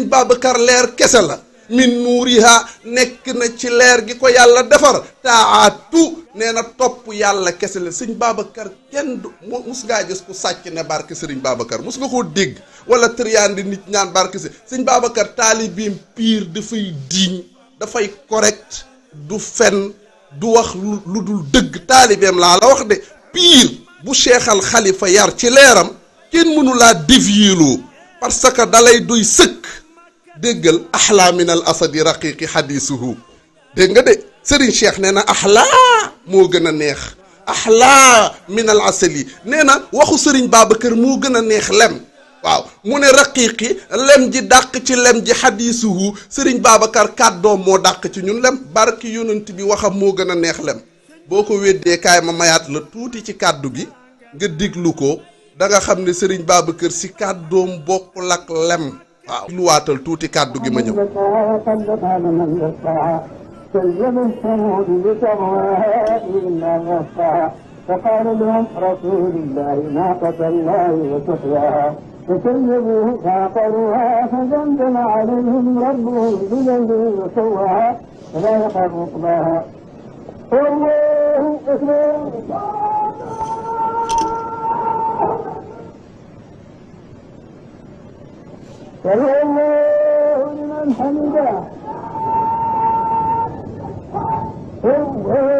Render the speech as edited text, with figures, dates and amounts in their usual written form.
sëriñ Babacar leer kese la min nuuriha nekk na ci leer gi ko yàlla defar taatu nee na topp yàlla kese la sëñ Babacar kenn du mus ngaa gis ku sàcc ne barke sëriñ Babacar mus nga koo dégg wala triandi nit ñaan barke sëñ Babacar taalibeem pire dafay diiñ dafay correct du fen du wax lu dul dëgg taalibeem laa la wax de pire bu Cheikh Al Khalifa yar ci leeram kenn mënu laa dévier parce que dalay doy sëkk déggal axlaa min al asadi raqiqi xadiisuhu dégg nga de Serigne Cheikh nee na axlaa moo gën a neex axlaa min al asali nee na waxu Serigne Babacar moo gën a neex lem waaw mu ne raqiqi lem ji dàq ci lem ji xadiisuhu Serigne Babacar kàddoom moo dàq ci ñun lem barki yonent bi waxam moo gën a neex lem boo ko weddee kaay ma mayaat la tuuti ci kàddu gi nga diglu ko da nga xam ne Serigne Babacar si kàddoom bokkul ak lem waaw lu waatal tuuti kàddu gi ma ñëw فقال لهم رسول الله ناقة الله وسقياها فكذبوه فعقروها فدمدم عليهم ربهم بذنبهم وسواها ولا يخاف عقباها والله اكبر سمع الله لمن حمده الله